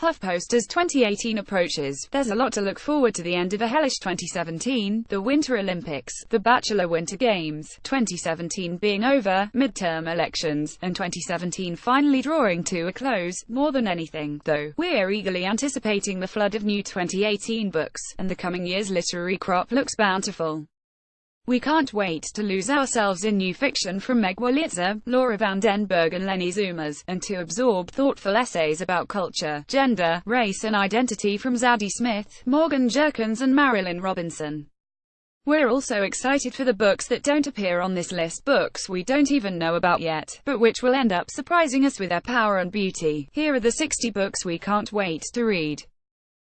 HuffPost. As 2018 approaches, there's a lot to look forward to. The end of a hellish 2017, the Winter Olympics, the Bachelor Winter Games, 2017 being over, midterm elections, and 2017 finally drawing to a close. More than anything, though, we're eagerly anticipating the flood of new 2018 books, and the coming year's literary crop looks bountiful. We can't wait to lose ourselves in new fiction from Meg Wolitzer, Laura Van Den Berg and Lenny Zoomas, and to absorb thoughtful essays about culture, gender, race and identity from Zadie Smith, Morgan Jerkins and Marilyn Robinson. We're also excited for the books that don't appear on this list, books we don't even know about yet, but which will end up surprising us with their power and beauty. Here are the 60 books we can't wait to read.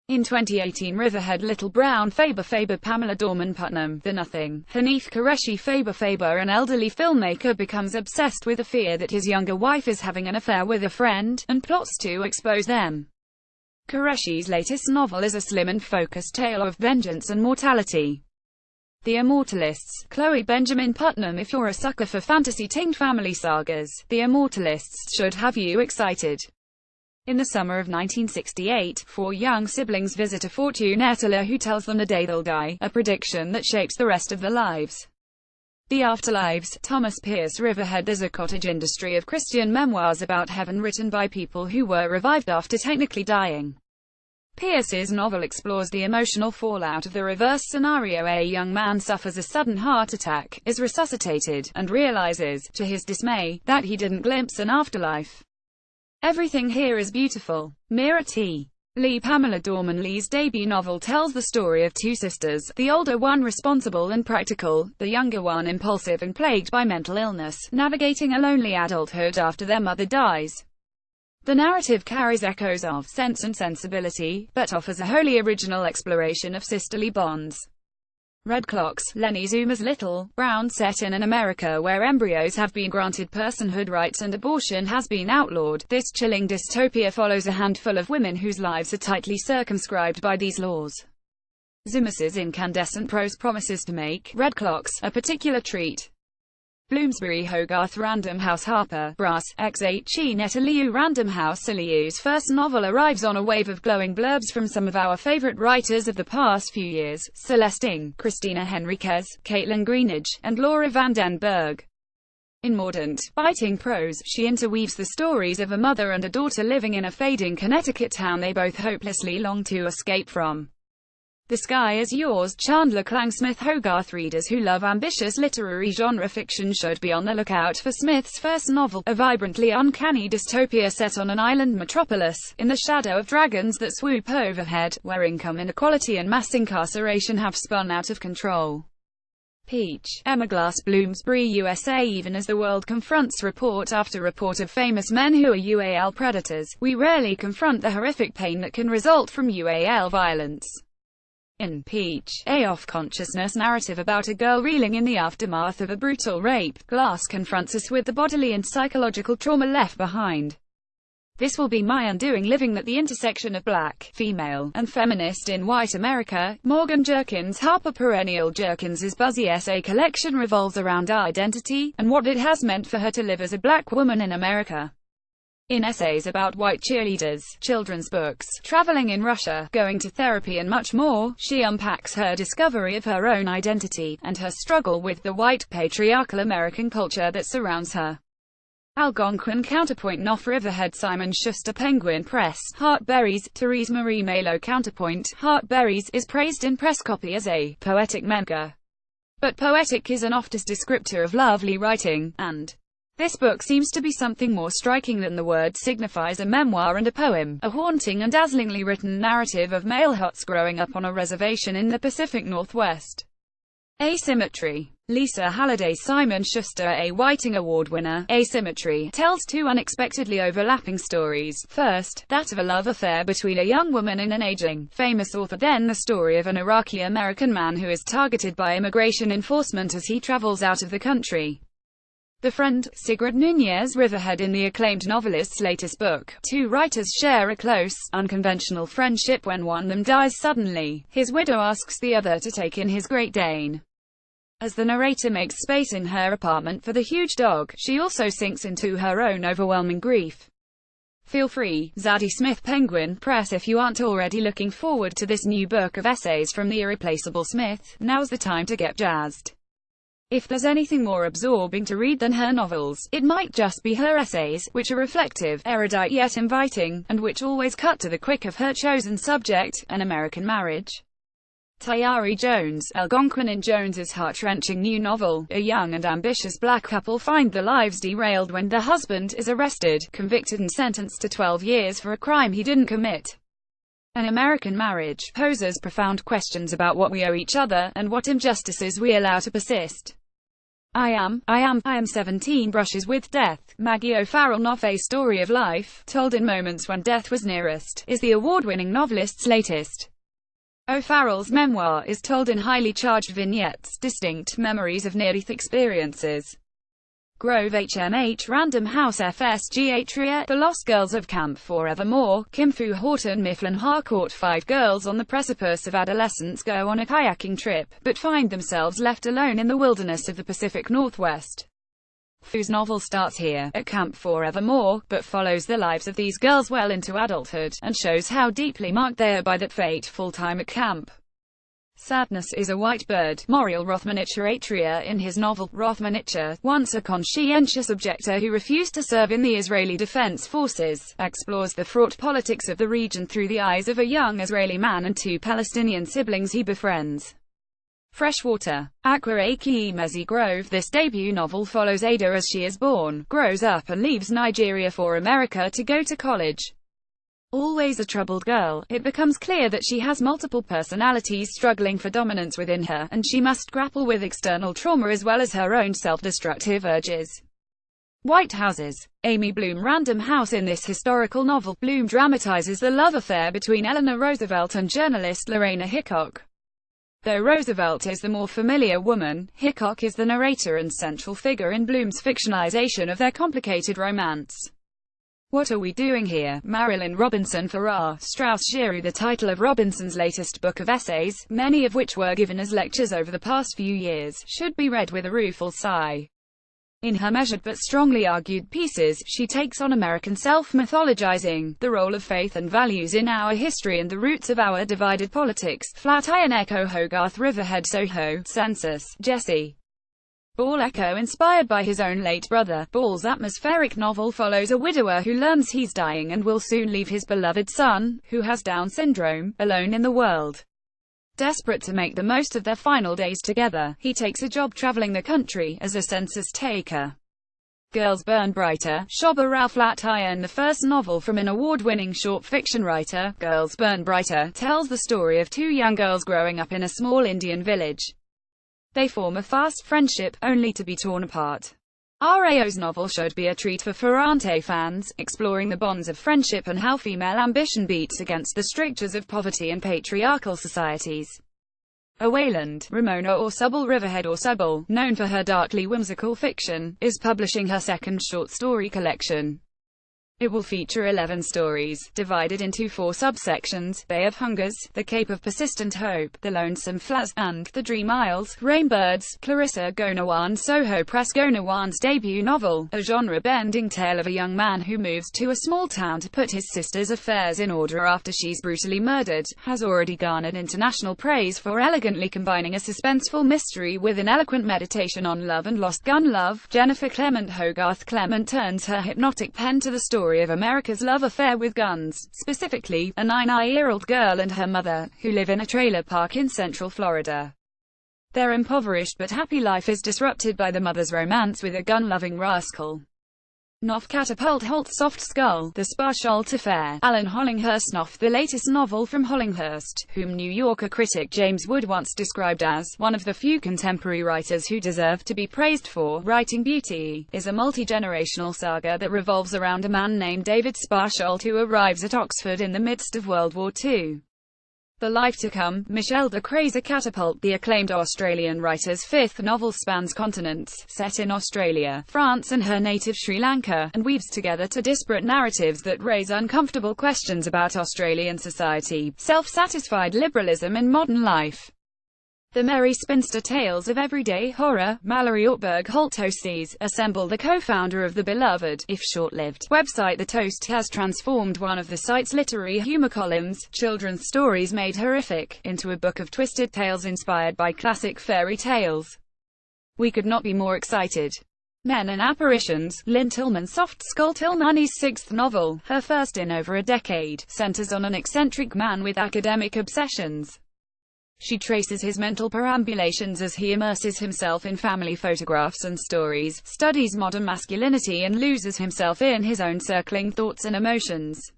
In 2018, Riverhead, Little Brown Faber, Pamela Dorman Putnam, The Nothing. Hanif Qureshi. Faber, an elderly filmmaker, becomes obsessed with the fear that his younger wife is having an affair with a friend, and plots to expose them. Qureshi's latest novel is a slim and focused tale of vengeance and mortality. The Immortalists. Chloe Benjamin Putnam. If you're a sucker for fantasy-tinged family sagas, The Immortalists should have you excited. In the summer of 1968, four young siblings visit a fortune teller who tells them the day they'll die, a prediction that shapes the rest of their lives. The Afterlives. Thomas Pierce. Riverhead. There's a cottage industry of Christian memoirs about heaven written by people who were revived after technically dying. Pierce's novel explores the emotional fallout of the reverse scenario. A young man suffers a sudden heart attack, is resuscitated, and realizes, to his dismay, that he didn't glimpse an afterlife. Everything here is beautiful. Mira T. Lee. Pamela Dorman Lee's debut novel tells the story of two sisters, the older one responsible and practical, the younger one impulsive and plagued by mental illness, navigating a lonely adulthood after their mother dies. The narrative carries echoes of Sense and Sensibility, but offers a wholly original exploration of sisterly bonds. Red Clocks. Lenny Zoomas. Little Brown. Set in an America where embryos have been granted personhood rights and abortion has been outlawed, this chilling dystopia follows a handful of women whose lives are tightly circumscribed by these laws. Zoomas's incandescent prose promises to make Red Clocks a particular treat. Bloomsbury. Hogarth. Random House. Harper Brass, X8. Chinetta Liu. Random House. Liu's first novel arrives on a wave of glowing blurbs from some of our favorite writers of the past few years, Celeste Ng, Christina Henriquez, Caitlin Greenidge, and Laura Van Den Berg. In mordant, biting prose, she interweaves the stories of a mother and a daughter living in a fading Connecticut town they both hopelessly long to escape from. The Sky Is Yours. Chandler Klangsmith. Hogarth. Readers who love ambitious literary genre fiction should be on the lookout for Smith's first novel, a vibrantly uncanny dystopia set on an island metropolis, in the shadow of dragons that swoop overhead, where income inequality and mass incarceration have spun out of control. Peach. Emma Glass. Bloomsbury, USA. Even as the world confronts report after report of famous men who are UAL predators, we rarely confront the horrific pain that can result from UAL violence. In Peach, a off-consciousness narrative about a girl reeling in the aftermath of a brutal rape, Glass confronts us with the bodily and psychological trauma left behind. This will be my undoing, living at the intersection of black, female, and feminist in white America. Morgan Jerkins. Harper Perennial. Jerkins's buzzy essay collection revolves around identity, and what it has meant for her to live as a black woman in America. In essays about white cheerleaders, children's books, traveling in Russia, going to therapy and much more, she unpacks her discovery of her own identity, and her struggle with the white, patriarchal American culture that surrounds her. Algonquin Counterpoint. Knopf. Riverhead. Simon Schuster. Penguin Press. Heartberries. Therese Marie Malo. Counterpoint. Heartberries is praised in press copy as a poetic manga. But poetic is an oft-used descriptor of lovely writing, and this book seems to be something more striking than the word signifies: a memoir and a poem, a haunting and dazzlingly written narrative of male Huts growing up on a reservation in the Pacific Northwest. Asymmetry. Lisa Halliday. Simon Schuster. A Whiting Award winner, Asymmetry tells two unexpectedly overlapping stories. First, that of a love affair between a young woman and an aging, famous author, then the story of an Iraqi-American man who is targeted by immigration enforcement as he travels out of the country. The Friend. Sigrid Nunez. Riverhead. In the acclaimed novelist's latest book, two writers share a close, unconventional friendship when one of them dies suddenly. His widow asks the other to take in his Great Dane. As the narrator makes space in her apartment for the huge dog, she also sinks into her own overwhelming grief. Feel free, Zadie Smith, Penguin Press. If you aren't already looking forward to this new book of essays from the irreplaceable Smith, now's the time to get jazzed. If there's anything more absorbing to read than her novels, it might just be her essays, which are reflective, erudite yet inviting, and which always cut to the quick of her chosen subject, An American Marriage. Tayari Jones, Algonquin. In Jones's heart-wrenching new novel, a young and ambitious black couple find their lives derailed when their husband is arrested, convicted and sentenced to 12 years for a crime he didn't commit. An American Marriage poses profound questions about what we owe each other, and what injustices we allow to persist. I am 17 brushes with death. Maggie O'Farrell novel, story of life, told in moments when death was nearest, is the award-winning novelist's latest. O'Farrell's memoir is told in highly charged vignettes, distinct memories of near-death experiences. Grove HMH Random House FSG Atria, The Lost Girls of Camp Forevermore, Kim Fu Horton Mifflin Harcourt. 5 girls on the precipice of adolescence go on a kayaking trip, but find themselves left alone in the wilderness of the Pacific Northwest. Fu's novel starts here, at Camp Forevermore, but follows the lives of these girls well into adulthood, and shows how deeply marked they are by that fateful time at camp. Sadness is a white bird. Moriel Rothmanicher Atria. In his novel, Rothmanicher, once a conscientious objector who refused to serve in the Israeli Defense Forces, explores the fraught politics of the region through the eyes of a young Israeli man and 2 Palestinian siblings he befriends. Freshwater. Aqua Aki Mezi Grove. This debut novel follows Ada as she is born, grows up and leaves Nigeria for America to go to college. Always a troubled girl, it becomes clear that she has multiple personalities struggling for dominance within her, and she must grapple with external trauma as well as her own self-destructive urges. White Houses. Amy Bloom Random House. In this historical novel, Bloom dramatizes the love affair between Eleanor Roosevelt and journalist Lorena Hickok. Though Roosevelt is the more familiar woman, Hickok is the narrator and central figure in Bloom's fictionalization of their complicated romance. What Are We Doing Here? Marilyn Robinson Farrar, Strauss-Giroux. The title of Robinson's latest book of essays, many of which were given as lectures over the past few years, should be read with a rueful sigh. In her measured but strongly argued pieces, she takes on American self-mythologizing, the role of faith and values in our history and the roots of our divided politics. Flatiron Echo Hogarth Riverhead Soho, Census, Jesse Ball Echo. Inspired by his own late brother, Ball's atmospheric novel follows a widower who learns he's dying and will soon leave his beloved son, who has Down syndrome, alone in the world. Desperate to make the most of their final days together, he takes a job traveling the country as a census taker. Girls Burn Brighter. Shobha Rao Flatiron. The first novel from an award-winning short fiction writer, Girls Burn Brighter, tells the story of 2 young girls growing up in a small Indian village. They form a fast friendship, only to be torn apart. Rao's novel should be a treat for Ferrante fans, exploring the bonds of friendship and how female ambition beats against the strictures of poverty and patriarchal societies. A Wayland, Ramona Orsubble Riverhead Orsubble, known for her darkly whimsical fiction, is publishing her second short story collection. It will feature 11 stories, divided into 4 subsections: Bay of Hungers, The Cape of Persistent Hope, The Lonesome Flats, and The Dream Isles. Rainbirds. Clarissa Gonawan. Soho Press. Gonawan's debut novel, a genre-bending tale of a young man who moves to a small town to put his sister's affairs in order after she's brutally murdered, has already garnered international praise for elegantly combining a suspenseful mystery with an eloquent meditation on love and lost gun love. Jennifer Clement Hogarth. Clement turns her hypnotic pen to the story of America's love affair with guns, specifically, a 9-year-old girl and her mother, who live in a trailer park in Central Florida. Their impoverished but happy life is disrupted by the mother's romance with a gun-loving rascal. Knopf Catapult Holt Soft Skull, The Sparshalt Affair. Alan Hollinghurst. Knopf, the latest novel from Hollinghurst, whom New Yorker critic James Wood once described as one of the few contemporary writers who deserve to be praised for writing beauty, is a multi-generational saga that revolves around a man named David Sparshalt who arrives at Oxford in the midst of World War II. The Life to Come. Michelle de Crazer Catapult. The acclaimed Australian writer's 5th novel spans continents, set in Australia, France and her native Sri Lanka, and weaves together 2 disparate narratives that raise uncomfortable questions about Australian society, self-satisfied liberalism and modern life. The Merry Spinster Tales of Everyday Horror, Mallory Ortberg Holtoses, assemble the co-founder of the beloved, if short-lived, website The Toast has transformed one of the site's literary humor columns, Children's Stories Made Horrific, into a book of twisted tales inspired by classic fairy tales. We could not be more excited. Men and Apparitions, Lynn Tillman's Soft Skull Tillmani's sixth novel, her first in over a decade, centers on an eccentric man with academic obsessions. She traces his mental perambulations as he immerses himself in family photographs and stories, studies modern masculinity and loses himself in his own circling thoughts and emotions.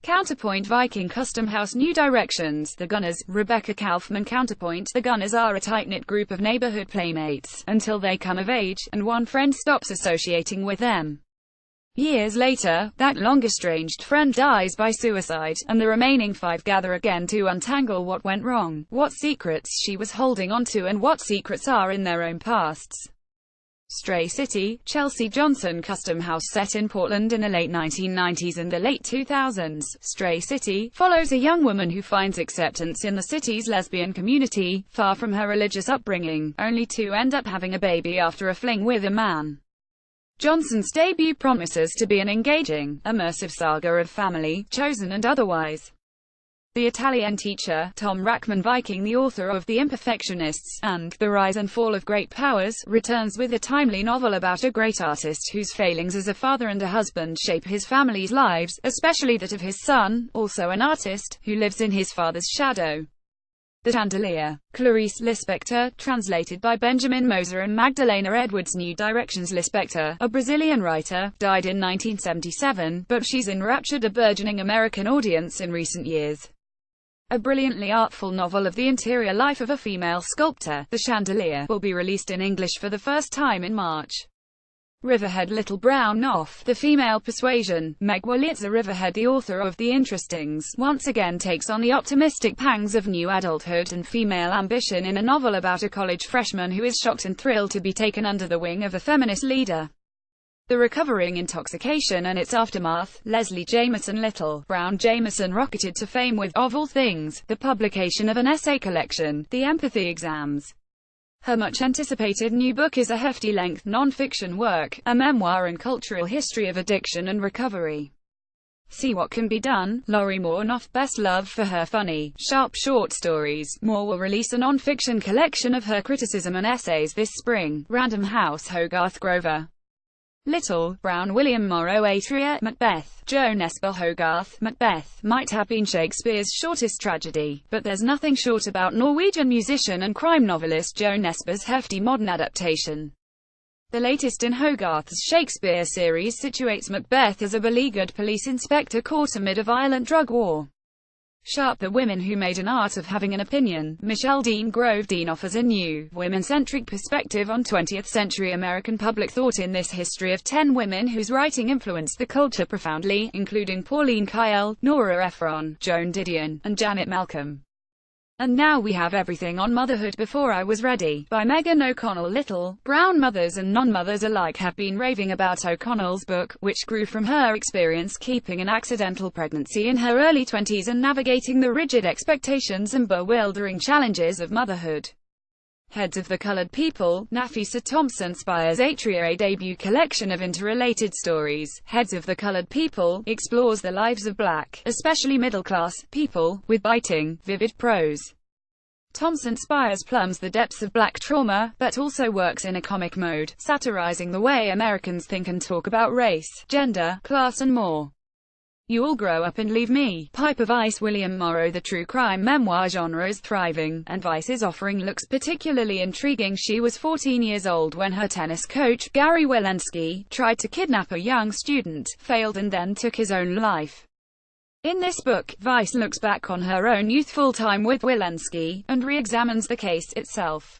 Counterpoint Viking Custom House New Directions, The Gunners, Rebecca Kaufman Counterpoint, The Gunners are a tight-knit group of neighborhood playmates, until they come of age, and one friend stops associating with them. Years later, that long-estranged friend dies by suicide, and the remaining five gather again to untangle what went wrong, what secrets she was holding onto and what secrets are in their own pasts. Stray City, Chelsea Johnson Custom House set in Portland in the late 1990s and the late 2000s, Stray City follows a young woman who finds acceptance in the city's lesbian community, far from her religious upbringing, only to end up having a baby after a fling with a man. Johnson's debut promises to be an engaging, immersive saga of family, chosen and otherwise. The Italian teacher, Tom Rachman Viking, the author of The Imperfectionists, and The Rise and Fall of Great Powers, returns with a timely novel about a great artist whose failings as a father and a husband shape his family's lives, especially that of his son, also an artist, who lives in his father's shadow. The Chandelier. Clarice Lispector, translated by Benjamin Moser and Magdalena Edwards. New Directions. Lispector, a Brazilian writer, died in 1977, but she's enraptured a burgeoning American audience in recent years. A brilliantly artful novel of the interior life of a female sculptor, The Chandelier, will be released in English for the first time in March. Riverhead. Little Brown Off, The Female Persuasion. Meg Wolitzer Riverhead, the author of The Interestings, once again takes on the optimistic pangs of new adulthood and female ambition in a novel about a college freshman who is shocked and thrilled to be taken under the wing of a feminist leader. The Recovering Intoxication and Its Aftermath. Leslie Jameson. Little Brown Jameson rocketed to fame with, of all things, the publication of an essay collection, The Empathy Exams. Her much-anticipated new book is a hefty-length non-fiction work, a memoir and cultural history of addiction and recovery. See What Can Be Done. Lori Moore. Knopf, best loved for her funny, sharp short stories, Moore will release a non-fiction collection of her criticism and essays this spring. Random House. Hogarth Grover. Little Brown William Morrow Atria. Macbeth. Joe Nesbø. Hogarth. Macbeth might have been Shakespeare's shortest tragedy, but there's nothing short about Norwegian musician and crime novelist Joe Nesbø's hefty modern adaptation. The latest in Hogarth's Shakespeare series situates Macbeth as a beleaguered police inspector caught amid a violent drug war. Sharp. The Women Who Made an Art of Having an Opinion. Michelle Dean Grove. Dean offers a new, women-centric perspective on 20th-century American public thought in this history of 10 women whose writing influenced the culture profoundly, including Pauline Kael, Nora Ephron, Joan Didion, and Janet Malcolm. And now we have everything on motherhood before I was ready, by Megan O'Connell. Little Brown mothers and non-mothers alike have been raving about O'Connell's book, which grew from her experience keeping an accidental pregnancy in her early 20s and navigating the rigid expectations and bewildering challenges of motherhood. Heads of the Colored People. Nafisa Thompson Spires Atria, a debut collection of interrelated stories. Heads of the Colored People explores the lives of black, especially middle-class, people, with biting, vivid prose. Thompson Spires plumbs the depths of black trauma, but also works in a comic mode, satirizing the way Americans think and talk about race, gender, class and more. You All Grow Up and Leave Me. Piper Vice. William Morrow. The true crime memoir genre is thriving, and Vice's offering looks particularly intriguing. She was 14 years old when her tennis coach, Gary Wilensky, tried to kidnap a young student, failed and then took his own life. In this book, Vice looks back on her own youthful time with Wilensky, and re-examines the case itself.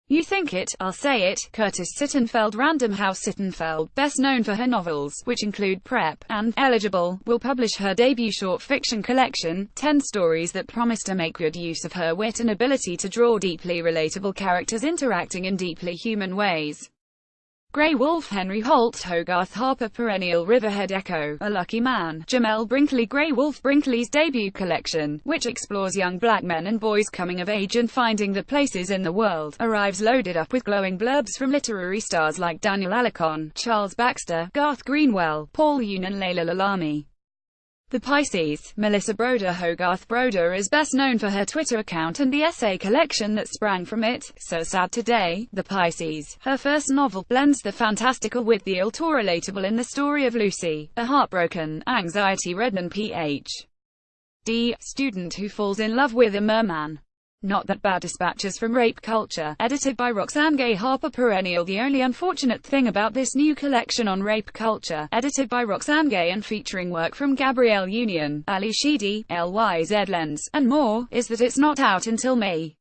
You Think It, I'll Say It. Curtis Sittenfeld. Random House. Sittenfeld, best known for her novels, which include Prep and Eligible, will publish her debut short fiction collection, 10 stories that promise to make good use of her wit and ability to draw deeply relatable characters interacting in deeply human ways. Grey Wolf, Henry Holt, Hogarth, Harper Perennial, Riverhead Echo, A Lucky Man, Jamel Brinkley. Grey Wolf, Brinkley's debut collection, which explores young black men and boys coming of age and finding their places in the world, arrives loaded up with glowing blurbs from literary stars like Daniel Alarcon, Charles Baxter, Garth Greenwell, Paul Yoon and Layla Lalami. The Pisces, Melissa Broder. Hogarth Broder is best known for her Twitter account and the essay collection that sprang from it, So Sad Today. The Pisces, her first novel, blends the fantastical with the autorelatable in the story of Lucy, a heartbroken, anxiety-ridden Ph.D. student who falls in love with a merman. Not That Bad. Dispatches from Rape Culture, edited by Roxane Gay. Harper Perennial. The only unfortunate thing about this new collection on rape culture, edited by Roxane Gay and featuring work from Gabrielle Union, Ali Sheedy, LYZ Lens, and more, is that it's not out until May.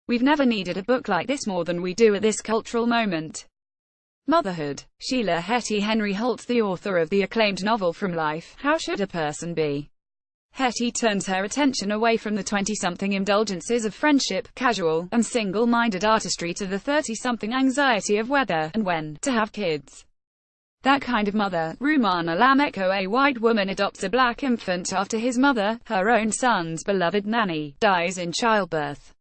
We've never needed a book like this more than we do at this cultural moment. Motherhood. Sheila Heti. Henry Holt, the author of the acclaimed novel From Life, How Should a Person Be? Hetty turns her attention away from the 20-something indulgences of friendship, casual, and single-minded artistry to the 30-something anxiety of whether, and when, to have kids. That kind of mother. Rumana Lameko. A white woman adopts a black infant after his mother, her own son's beloved nanny, dies in childbirth.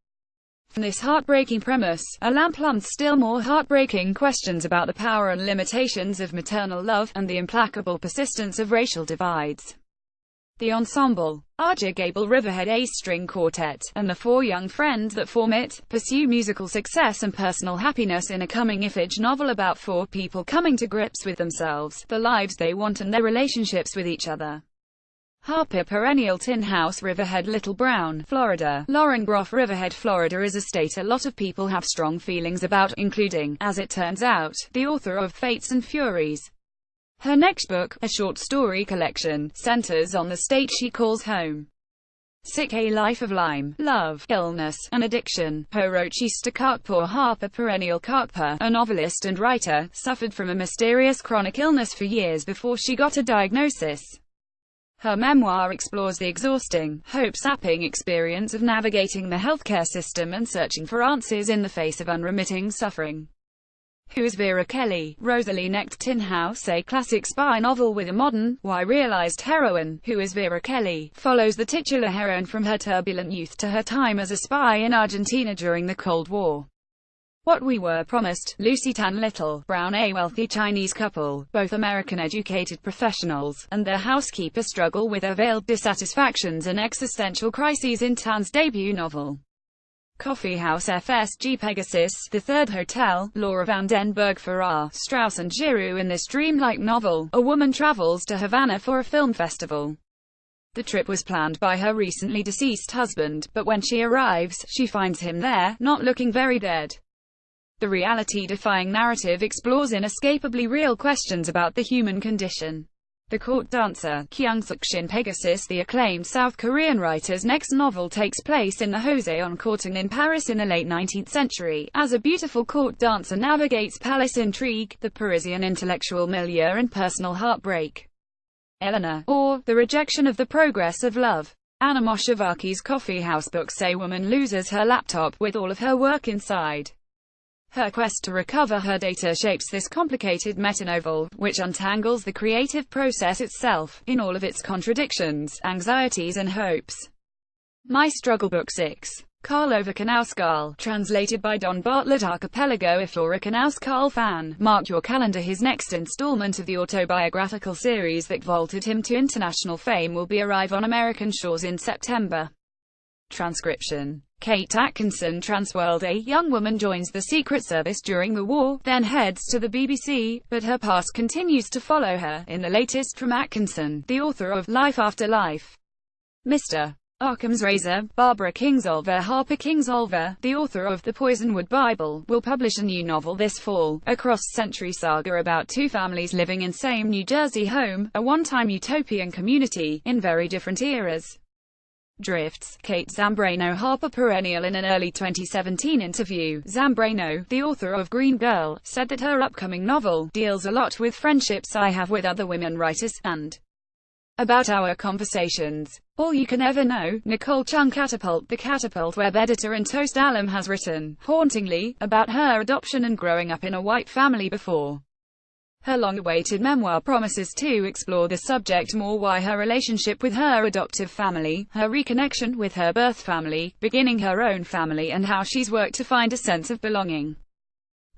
From this heartbreaking premise, Alam plumped still more heartbreaking questions about the power and limitations of maternal love, and the implacable persistence of racial divides. The ensemble, Arja Gable Riverhead Ace String Quartet, and the four young friends that form it, pursue musical success and personal happiness in a coming-of-age novel about four people coming to grips with themselves, the lives they want and their relationships with each other. Harper Perennial. Tin House, Riverhead, Little Brown, Florida. Lauren Groff. Riverhead, Florida is a state a lot of people have strong feelings about, including, as it turns out, the author of Fates and Furies. Her next book, a short story collection, centers on the state she calls home. Sick, A Life of Lyme, Love, Illness, and Addiction. Parochista Kakpur. Harper Perennial. Kakpur, a novelist and writer, suffered from a mysterious chronic illness for years before she got a diagnosis. Her memoir explores the exhausting, hope-sapping experience of navigating the healthcare system and searching for answers in the face of unremitting suffering. Who is Vera Kelly? Rosalie Necht. Tin House, a classic spy novel with a modern, why-realized heroine, Who is Vera Kelly, follows the titular heroine from her turbulent youth to her time as a spy in Argentina during the Cold War. What We Were Promised. Lucy Tan Little Brown. A wealthy Chinese couple, both American-educated professionals, and their housekeeper struggle with their veiled dissatisfactions and existential crises in Tan's debut novel. Coffee House FSG Pegasus, The Third Hotel, Laura van den Berg Farrar, Strauss and Giroux. In this dreamlike novel, a woman travels to Havana for a film festival. The trip was planned by her recently deceased husband, but when she arrives, she finds him there, not looking very dead. The reality-defying narrative explores inescapably real questions about the human condition. The Court Dancer, Kyung-suk Shin. Pegasus. The acclaimed South Korean writer's next novel takes place in the Joseon court in Paris in the late 19th century, as a beautiful court dancer navigates palace intrigue, the Parisian intellectual milieu and personal heartbreak. Eleanor, or The Rejection of the Progress of Love. Anna Moshevaki's Coffee House books. A woman loses her laptop, with all of her work inside. Her quest to recover her data shapes this complicated metanovel, which untangles the creative process itself, in all of its contradictions, anxieties and hopes. My Struggle. Book 6. Karlova Knausgaard, translated by Don Bartlett. Archipelago. If you're a Knausgaard fan, mark your calendar. His next installment of the autobiographical series that vaulted him to international fame will arrive on American shores in September. Transcription. Kate Atkinson. Transworld. A young woman joins the Secret Service during the war, then heads to the BBC, but her past continues to follow her. In the latest from Atkinson, the author of Life After Life. Mr. Occam's Razor. Barbara Kingsolver. Harper Kingsolver, the author of The Poisonwood Bible, will publish a new novel this fall, a cross-century saga about two families living in same New Jersey home, a one-time utopian community, in very different eras. Drifts. Kate Zambrano. Harper Perennial. In an early 2017 interview, Zambrano, the author of Green Girl, said that her upcoming novel deals a lot with friendships I have with other women writers, and About our conversations. All you can ever know. Nicole Chung Catapult. The Catapult web editor and Toast Alum has written, hauntingly, about her adoption and growing up in a white family before. Her long-awaited memoir promises to explore the subject more, why her relationship with her adoptive family, her reconnection with her birth family, beginning her own family, and how she's worked to find a sense of belonging.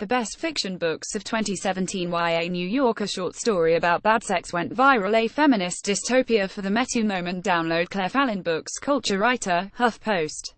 The best fiction books of 2017 YA New Yorker short story about bad sex went viral. A feminist dystopia for the Me Too moment. Download Claire Fallon Books. Culture writer, HuffPost.